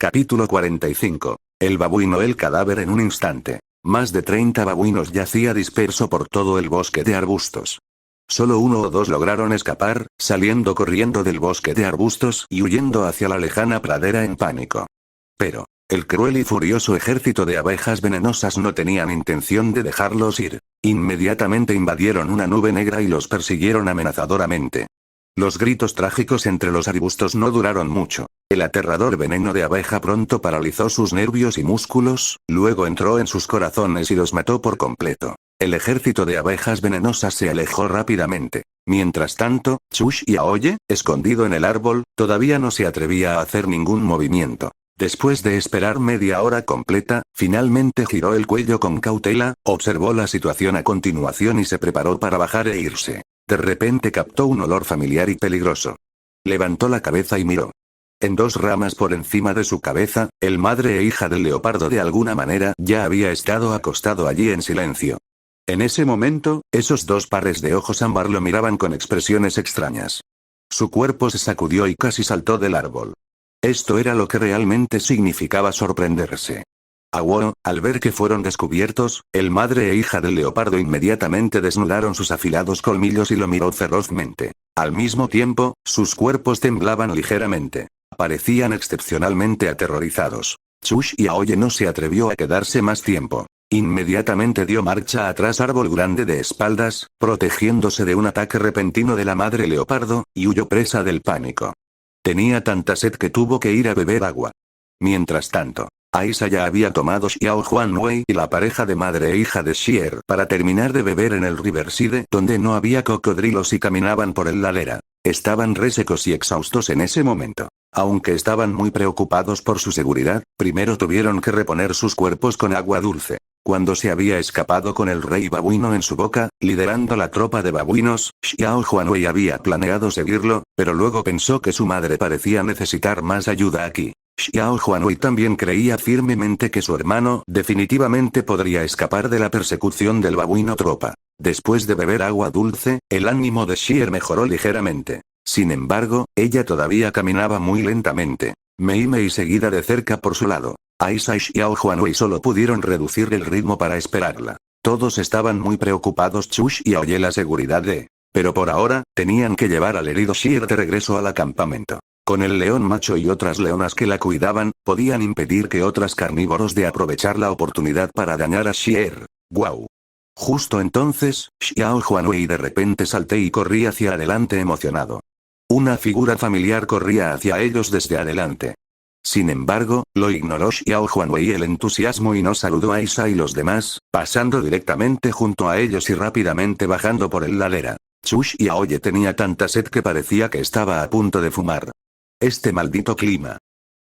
Capítulo 45. El babuino. El cadáver. En un instante, más de 30 babuinos yacía disperso por todo el bosque de arbustos. Solo uno o dos lograron escapar, saliendo corriendo del bosque de arbustos y huyendo hacia la lejana pradera en pánico. Pero, el cruel y furioso ejército de abejas venenosas no tenían intención de dejarlos ir. Inmediatamente invadieron una nube negra y los persiguieron amenazadoramente. Los gritos trágicos entre los arbustos no duraron mucho. El aterrador veneno de abeja pronto paralizó sus nervios y músculos, luego entró en sus corazones y los mató por completo. El ejército de abejas venenosas se alejó rápidamente. Mientras tanto, Chush y Aoye, escondido en el árbol, todavía no se atrevía a hacer ningún movimiento. Después de esperar media hora completa, finalmente giró el cuello con cautela, observó la situación a continuación y se preparó para bajar e irse. De repente captó un olor familiar y peligroso. Levantó la cabeza y miró. En dos ramas por encima de su cabeza, el madre e hija del leopardo de alguna manera ya había estado acostado allí en silencio. En ese momento, esos dos pares de ojos ámbar lo miraban con expresiones extrañas. Su cuerpo se sacudió y casi saltó del árbol. Esto era lo que realmente significaba sorprenderse. Awo, al ver que fueron descubiertos, el madre e hija del leopardo inmediatamente desnudaron sus afilados colmillos y lo miró ferozmente. Al mismo tiempo, sus cuerpos temblaban ligeramente. Parecían excepcionalmente aterrorizados. Chush y Aoye no se atrevió a quedarse más tiempo. Inmediatamente dio marcha atrás árbol grande de espaldas, protegiéndose de un ataque repentino de la madre leopardo, y huyó presa del pánico. Tenía tanta sed que tuvo que ir a beber agua. Mientras tanto, Aisa ya había tomado Xiao Huanwei y la pareja de madre e hija de Xier para terminar de beber en el Riverside donde no había cocodrilos y caminaban por el ladera. Estaban resecos y exhaustos en ese momento. Aunque estaban muy preocupados por su seguridad, primero tuvieron que reponer sus cuerpos con agua dulce. Cuando se había escapado con el rey babuino en su boca, liderando la tropa de babuinos, Xiao Huanwei había planeado seguirlo, pero luego pensó que su madre parecía necesitar más ayuda aquí. Xiao Huanwei también creía firmemente que su hermano definitivamente podría escapar de la persecución del babuino tropa. Después de beber agua dulce, el ánimo de Xier mejoró ligeramente. Sin embargo, ella todavía caminaba muy lentamente. Mei seguida de cerca por su lado. Aisa y Xiao Huanwei solo pudieron reducir el ritmo para esperarla. Todos estaban muy preocupados. Chush y Aoye la seguridad de... Pero por ahora, tenían que llevar al herido Xier de regreso al acampamento. Con el león macho y otras leonas que la cuidaban, podían impedir que otras carnívoros de aprovechar la oportunidad para dañar a Xier. ¡Guau! Justo entonces, Xiao Huanwei de repente saltó y corrí hacia adelante emocionado. Una figura familiar corría hacia ellos desde adelante. Sin embargo, lo ignoró Xiao Huanwei el entusiasmo y no saludó a Aisa y los demás, pasando directamente junto a ellos y rápidamente bajando por el ladera. Chush y Aoye tenía tanta sed que parecía que estaba a punto de fumar. Este maldito clima.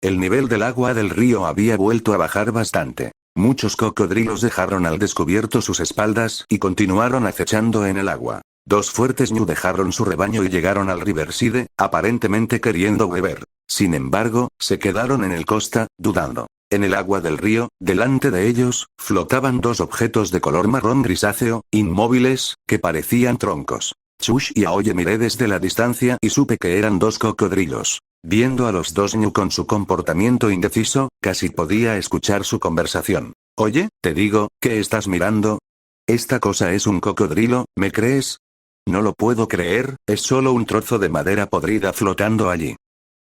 El nivel del agua del río había vuelto a bajar bastante. Muchos cocodrilos dejaron al descubierto sus espaldas y continuaron acechando en el agua. Dos fuertes ñu dejaron su rebaño y llegaron al Riverside, aparentemente queriendo beber. Sin embargo, se quedaron en el costa, dudando. En el agua del río, delante de ellos, flotaban dos objetos de color marrón grisáceo, inmóviles, que parecían troncos. Chush y Aoye miré desde la distancia y supe que eran dos cocodrilos. Viendo a los dos ñu con su comportamiento indeciso, casi podía escuchar su conversación. Oye, te digo, ¿qué estás mirando? Esta cosa es un cocodrilo, ¿me crees? No lo puedo creer, es solo un trozo de madera podrida flotando allí.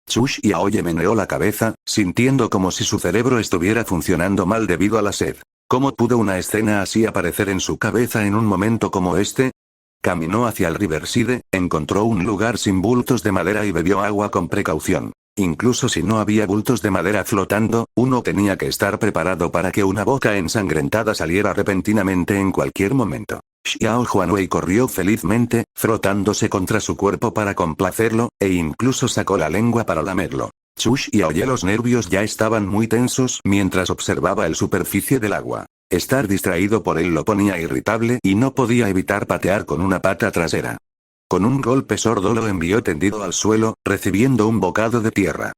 Chush y Aoye meneó la cabeza, sintiendo como si su cerebro estuviera funcionando mal debido a la sed. ¿Cómo pudo una escena así aparecer en su cabeza en un momento como este? Caminó hacia el Riverside, encontró un lugar sin bultos de madera y bebió agua con precaución. Incluso si no había bultos de madera flotando, uno tenía que estar preparado para que una boca ensangrentada saliera repentinamente en cualquier momento. Xiao Huanwei corrió felizmente, frotándose contra su cuerpo para complacerlo, e incluso sacó la lengua para lamerlo. Chush y Aoye los nervios ya estaban muy tensos mientras observaba el superficie del agua. Estar distraído por él lo ponía irritable y no podía evitar patear con una pata trasera. Con un golpe sordo lo envió tendido al suelo, recibiendo un bocado de tierra.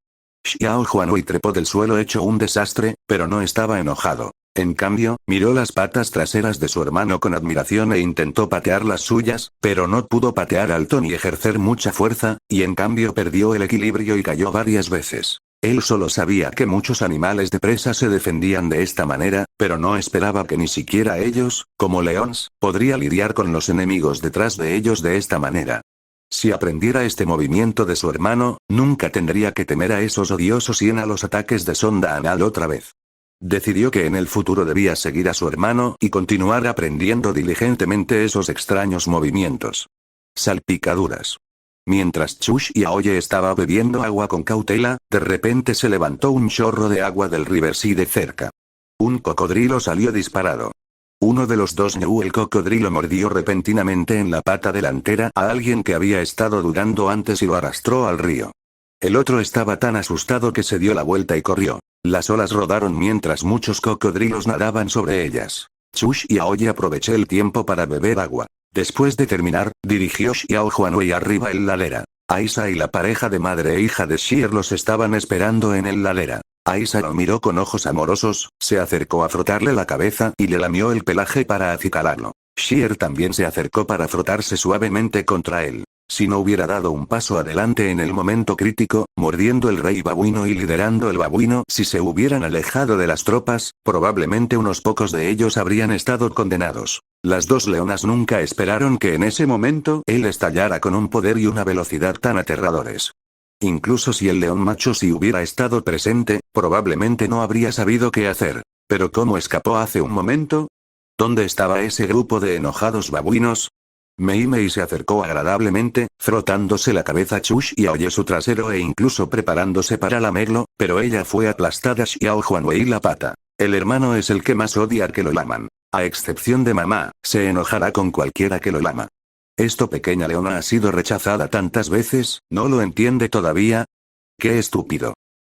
Xiao Huanwei trepó del suelo hecho un desastre, pero no estaba enojado. En cambio, miró las patas traseras de su hermano con admiración e intentó patear las suyas, pero no pudo patear alto ni ejercer mucha fuerza, y en cambio perdió el equilibrio y cayó varias veces. Él solo sabía que muchos animales de presa se defendían de esta manera, pero no esperaba que ni siquiera ellos, como leones, podría lidiar con los enemigos detrás de ellos de esta manera. Si aprendiera este movimiento de su hermano, nunca tendría que temer a esos odiosos y a los ataques de sonda anal otra vez. Decidió que en el futuro debía seguir a su hermano y continuar aprendiendo diligentemente esos extraños movimientos. Salpicaduras. Mientras Chush y Aoye estaba bebiendo agua con cautela, de repente se levantó un chorro de agua del riverside cerca. Un cocodrilo salió disparado. Uno de los dos el cocodrilo mordió repentinamente en la pata delantera a alguien que había estado dudando antes y lo arrastró al río. El otro estaba tan asustado que se dio la vuelta y corrió. Las olas rodaron mientras muchos cocodrilos nadaban sobre ellas. Chush y Aoye aprovechó el tiempo para beber agua. Después de terminar, dirigió Xiao Huanwei arriba en la ladera. Aisa y la pareja de madre e hija de Xier los estaban esperando en el ladera. Aisa lo miró con ojos amorosos, se acercó a frotarle la cabeza y le lamió el pelaje para acicalarlo. Xier también se acercó para frotarse suavemente contra él. Si no hubiera dado un paso adelante en el momento crítico, mordiendo el rey babuino y liderando el babuino, si se hubieran alejado de las tropas, probablemente unos pocos de ellos habrían estado condenados. Las dos leonas nunca esperaron que en ese momento él estallara con un poder y una velocidad tan aterradores. Incluso si el león macho sí hubiera estado presente, probablemente no habría sabido qué hacer. ¿Pero cómo escapó hace un momento? ¿Dónde estaba ese grupo de enojados babuinos? Mei se acercó agradablemente, frotándose la cabeza Chush y Aoye su trasero e incluso preparándose para lamerlo, pero ella fue aplastada a Xiao Huanwei la pata. El hermano es el que más odia que lo laman. A excepción de mamá, se enojará con cualquiera que lo lama. Esto pequeña leona ha sido rechazada tantas veces, ¿no lo entiende todavía? ¡Qué estúpido!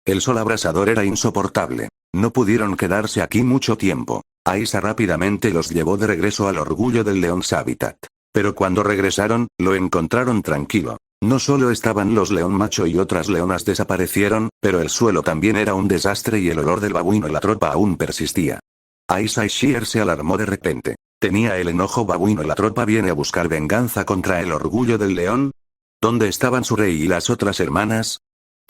El sol abrasador era insoportable. No pudieron quedarse aquí mucho tiempo. Aisa rápidamente los llevó de regreso al orgullo del león Habitat. Pero cuando regresaron, lo encontraron tranquilo. No solo estaban los león macho y otras leonas desaparecieron, pero el suelo también era un desastre y el olor del babuino y la tropa aún persistía. Aisa y Xier se alarmó de repente. ¿Tenía el enojo babuino y la tropa viene a buscar venganza contra el orgullo del león? ¿Dónde estaban su rey y las otras hermanas?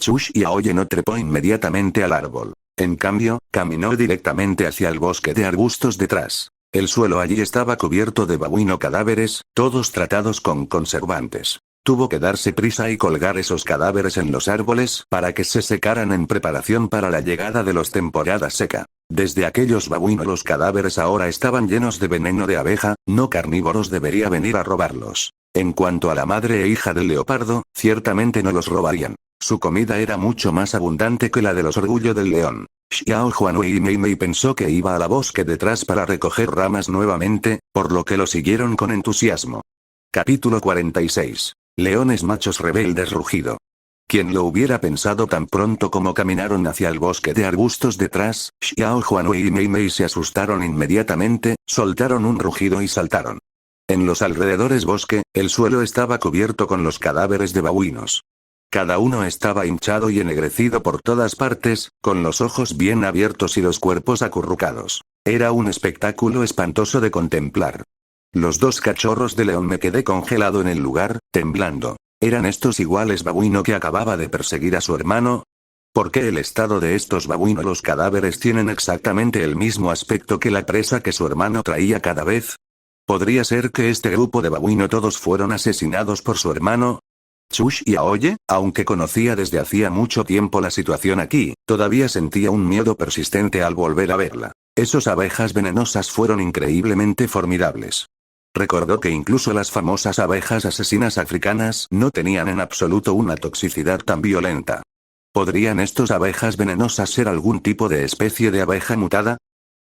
Chush y Aoye no trepó inmediatamente al árbol. En cambio, caminó directamente hacia el bosque de arbustos detrás. El suelo allí estaba cubierto de babuino cadáveres, todos tratados con conservantes. Tuvo que darse prisa y colgar esos cadáveres en los árboles para que se secaran en preparación para la llegada de los temporada seca. Desde aquellos babuinos los cadáveres ahora estaban llenos de veneno de abeja, no carnívoros debería venir a robarlos. En cuanto a la madre e hija del leopardo, ciertamente no los robarían. Su comida era mucho más abundante que la de los orgullo del león. Xiao Huanwei y Mei pensó que iba a la bosque detrás para recoger ramas nuevamente, por lo que lo siguieron con entusiasmo. Capítulo 46. Leones machos rebeldes rugido. Quien lo hubiera pensado tan pronto como caminaron hacia el bosque de arbustos detrás, Xiao Huanwei y Mei se asustaron inmediatamente, soltaron un rugido y saltaron. En los alrededores bosque, el suelo estaba cubierto con los cadáveres de babuinos. Cada uno estaba hinchado y ennegrecido por todas partes, con los ojos bien abiertos y los cuerpos acurrucados. Era un espectáculo espantoso de contemplar. Los dos cachorros de león me quedé congelado en el lugar, temblando. ¿Eran estos iguales babuino que acababa de perseguir a su hermano? ¿Por qué el estado de estos babuinos? Los cadáveres tienen exactamente el mismo aspecto que la presa que su hermano traía cada vez. ¿Podría ser que este grupo de babuino todos fueron asesinados por su hermano? Chush y Aoye, aunque conocía desde hacía mucho tiempo la situación aquí, todavía sentía un miedo persistente al volver a verla. Esas abejas venenosas fueron increíblemente formidables. Recordó que incluso las famosas abejas asesinas africanas no tenían en absoluto una toxicidad tan violenta. ¿Podrían estas abejas venenosas ser algún tipo de especie de abeja mutada?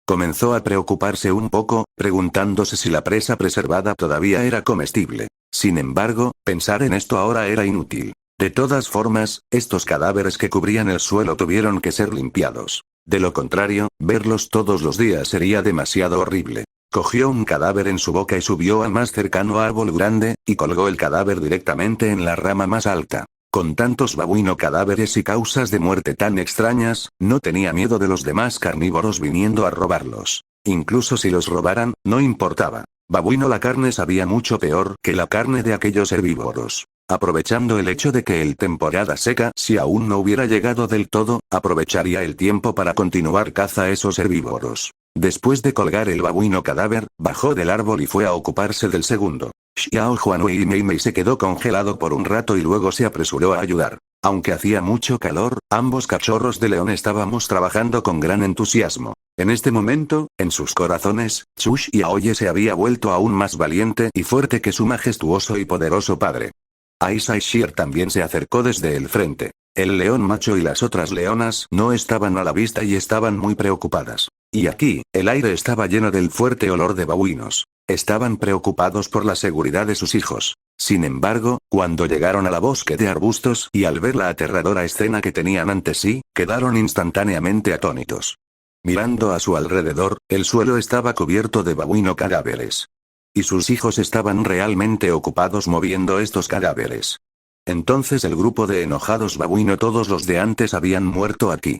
Comenzó a preocuparse un poco, preguntándose si la presa preservada todavía era comestible. Sin embargo, pensar en esto ahora era inútil. De todas formas, estos cadáveres que cubrían el suelo tuvieron que ser limpiados. De lo contrario, verlos todos los días sería demasiado horrible. Cogió un cadáver en su boca y subió al más cercano árbol grande, y colgó el cadáver directamente en la rama más alta. Con tantos babuino cadáveres y causas de muerte tan extrañas, no tenía miedo de los demás carnívoros viniendo a robarlos. Incluso si los robaran, no importaba. Babuino la carne sabía mucho peor que la carne de aquellos herbívoros. Aprovechando el hecho de que el temporada seca, si aún no hubiera llegado del todo, aprovecharía el tiempo para continuar caza a esos herbívoros. Después de colgar el babuino cadáver, bajó del árbol y fue a ocuparse del segundo. Xiao Huanwei y Mei Mei se quedó congelado por un rato y luego se apresuró a ayudar. Aunque hacía mucho calor, ambos cachorros de león estábamos trabajando con gran entusiasmo. En este momento, en sus corazones, Chu Xiaoye se había vuelto aún más valiente y fuerte que su majestuoso y poderoso padre. Aisha Shear también se acercó desde el frente. El león macho y las otras leonas no estaban a la vista y estaban muy preocupadas. Y aquí, el aire estaba lleno del fuerte olor de babuinos. Estaban preocupados por la seguridad de sus hijos. Sin embargo, cuando llegaron a la bosque de arbustos y al ver la aterradora escena que tenían ante sí, quedaron instantáneamente atónitos. Mirando a su alrededor, el suelo estaba cubierto de babuino cadáveres. Y sus hijos estaban realmente ocupados moviendo estos cadáveres. Entonces el grupo de enojados babuino, todos los de antes habían muerto aquí.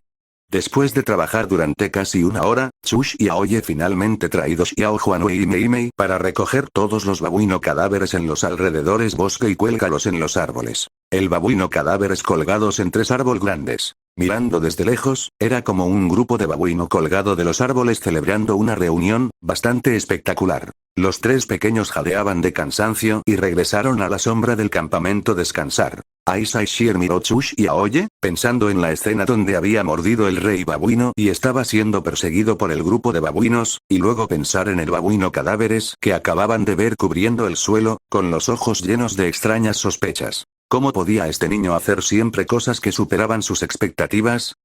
Después de trabajar durante casi una hora, Chu Xiaoye finalmente traído Xiao Huanwei y Mei Mei para recoger todos los babuino cadáveres en los alrededores bosque y cuélgalos en los árboles. El babuino cadáveres colgados en 3 árboles grandes. Mirando desde lejos, era como un grupo de babuino colgado de los árboles celebrando una reunión, bastante espectacular. Los 3 pequeños jadeaban de cansancio y regresaron a la sombra del campamento descansar. Aisha Shear miró Chu Xiaoye, pensando en la escena donde había mordido el rey babuino y estaba siendo perseguido por el grupo de babuinos, y luego pensar en el babuino cadáveres que acababan de ver cubriendo el suelo, con los ojos llenos de extrañas sospechas. ¿Cómo podía este niño hacer siempre cosas que superaban sus expectativas?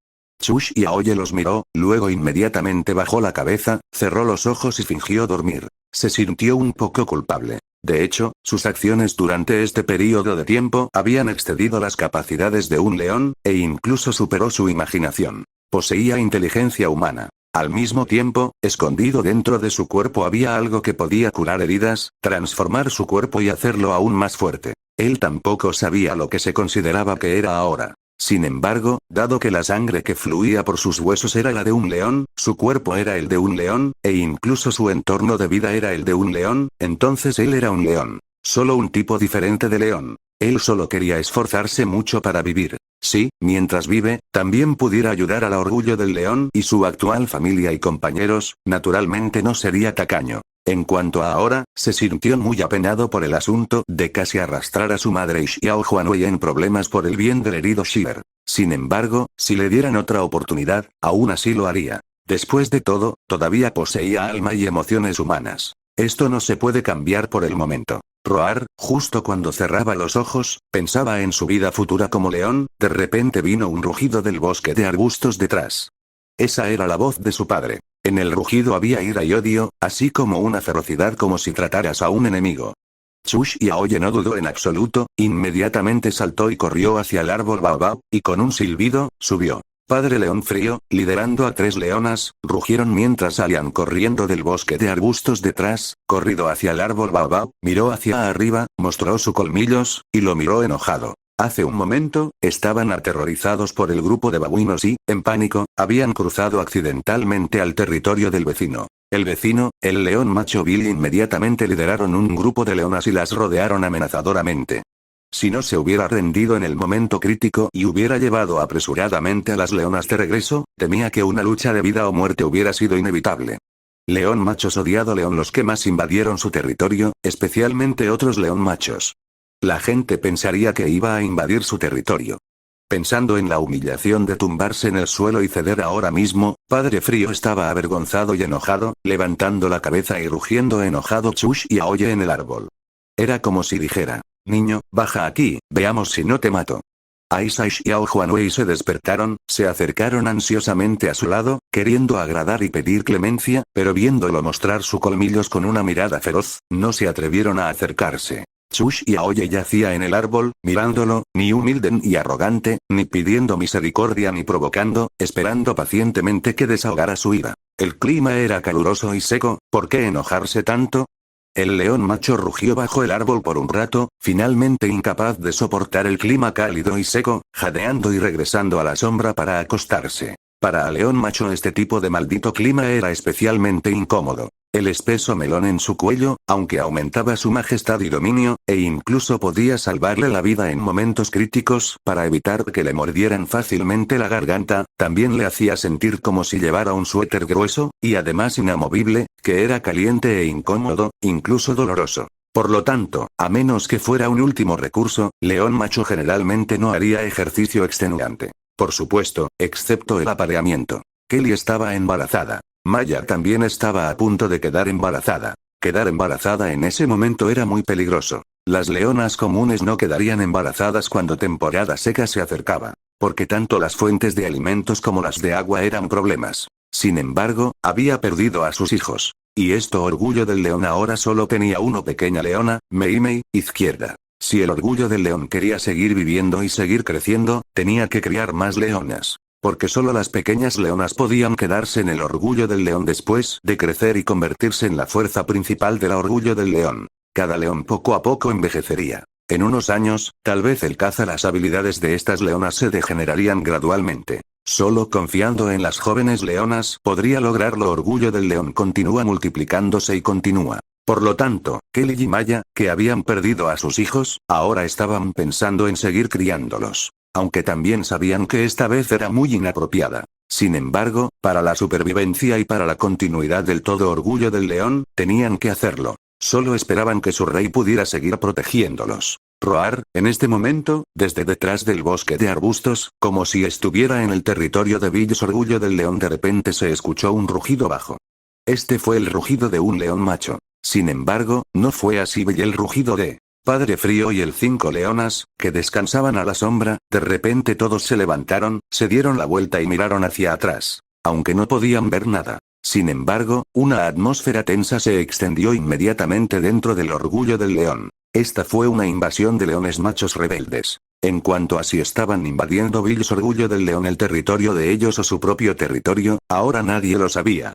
Chu Xiaoye los miró, luego inmediatamente bajó la cabeza, cerró los ojos y fingió dormir. Se sintió un poco culpable. De hecho, sus acciones durante este período de tiempo habían excedido las capacidades de un león, e incluso superó su imaginación. Poseía inteligencia humana. Al mismo tiempo, escondido dentro de su cuerpo había algo que podía curar heridas, transformar su cuerpo y hacerlo aún más fuerte. Él tampoco sabía lo que se consideraba que era ahora. Sin embargo, dado que la sangre que fluía por sus huesos era la de un león, su cuerpo era el de un león, e incluso su entorno de vida era el de un león, entonces él era un león. Solo un tipo diferente de león. Él solo quería esforzarse mucho para vivir. Sí, mientras vive, también pudiera ayudar al orgullo del león y su actual familia y compañeros, naturalmente no sería tacaño. En cuanto a ahora, se sintió muy apenado por el asunto de casi arrastrar a su madre y Xiao Huanwei en problemas por el bien del herido Shear. Sin embargo, si le dieran otra oportunidad, aún así lo haría. Después de todo, todavía poseía alma y emociones humanas. Esto no se puede cambiar por el momento. Roar, justo cuando cerraba los ojos, pensaba en su vida futura como león, de repente vino un rugido del bosque de arbustos detrás. Esa era la voz de su padre. En el rugido había ira y odio, así como una ferocidad como si trataras a un enemigo. Chu Xiaoye no dudó en absoluto, inmediatamente saltó y corrió hacia el árbol baobab, y con un silbido, subió. Padre León Frío, liderando a 3 leonas, rugieron mientras salían corriendo del bosque de arbustos detrás, corrido hacia el árbol baobab, miró hacia arriba, mostró sus colmillos, y lo miró enojado. Hace un momento, estaban aterrorizados por el grupo de babuinos y, en pánico, habían cruzado accidentalmente al territorio del vecino. El vecino, el león macho Billy inmediatamente lideraron un grupo de leonas y las rodearon amenazadoramente. Si no se hubiera rendido en el momento crítico y hubiera llevado apresuradamente a las leonas de regreso, temía que una lucha de vida o muerte hubiera sido inevitable. León machos odiado león los que más invadieron su territorio, especialmente otros león machos. La gente pensaría que iba a invadir su territorio. Pensando en la humillación de tumbarse en el suelo y ceder ahora mismo, Padre Frío estaba avergonzado y enojado, levantando la cabeza y rugiendo enojado Chu Xiaoye en el árbol. Era como si dijera, niño, baja aquí, veamos si no te mato. Aisha y Xiao Huanwei se despertaron, se acercaron ansiosamente a su lado, queriendo agradar y pedir clemencia, pero viéndolo mostrar sus colmillos con una mirada feroz, no se atrevieron a acercarse. Chu Xiaoye yacía en el árbol, mirándolo, ni humilde ni arrogante, ni pidiendo misericordia ni provocando, esperando pacientemente que desahogara su ira. El clima era caluroso y seco, ¿por qué enojarse tanto? El león macho rugió bajo el árbol por un rato, finalmente incapaz de soportar el clima cálido y seco, jadeando y regresando a la sombra para acostarse. Para el león macho este tipo de maldito clima era especialmente incómodo. El espeso melón en su cuello, aunque aumentaba su majestad y dominio, e incluso podía salvarle la vida en momentos críticos, para evitar que le mordieran fácilmente la garganta, también le hacía sentir como si llevara un suéter grueso, y además inamovible, que era caliente e incómodo, incluso doloroso. Por lo tanto, a menos que fuera un último recurso, León Macho generalmente no haría ejercicio extenuante. Por supuesto, excepto el apareamiento. Kelly estaba embarazada. Maya también estaba a punto de quedar embarazada. Quedar embarazada en ese momento era muy peligroso. Las leonas comunes no quedarían embarazadas cuando temporada seca se acercaba, porque tanto las fuentes de alimentos como las de agua eran problemas. Sin embargo, había perdido a sus hijos. Y esto Orgullo del León ahora solo tenía una pequeña leona, Mei Mei, izquierda. Si el Orgullo del León quería seguir viviendo y seguir creciendo, tenía que criar más leonas. Porque solo las pequeñas leonas podían quedarse en el Orgullo del León después de crecer y convertirse en la fuerza principal del Orgullo del León. Cada león poco a poco envejecería. En unos años, tal vez el caza las habilidades de estas leonas se degenerarían gradualmente. Solo confiando en las jóvenes leonas podría lograrlo. Orgullo del León continúa multiplicándose y continúa. Por lo tanto, Kelly y Maya, que habían perdido a sus hijos, ahora estaban pensando en seguir criándolos. Aunque también sabían que esta vez era muy inapropiada. Sin embargo, para la supervivencia y para la continuidad del todo Orgullo del León, tenían que hacerlo. Solo esperaban que su rey pudiera seguir protegiéndolos. Roar, en este momento, desde detrás del bosque de arbustos, como si estuviera en el territorio de Bills Orgullo del León, de repente se escuchó un rugido bajo. Este fue el rugido de un león macho. Sin embargo, no fue así el rugido de Padre Frío y el 5 leonas, que descansaban a la sombra. De repente todos se levantaron, se dieron la vuelta y miraron hacia atrás. Aunque no podían ver nada. Sin embargo, una atmósfera tensa se extendió inmediatamente dentro del Orgullo del León. Esta fue una invasión de leones machos rebeldes. En cuanto a si estaban invadiendo Bills Orgullo del León el territorio de ellos o su propio territorio, ahora nadie lo sabía.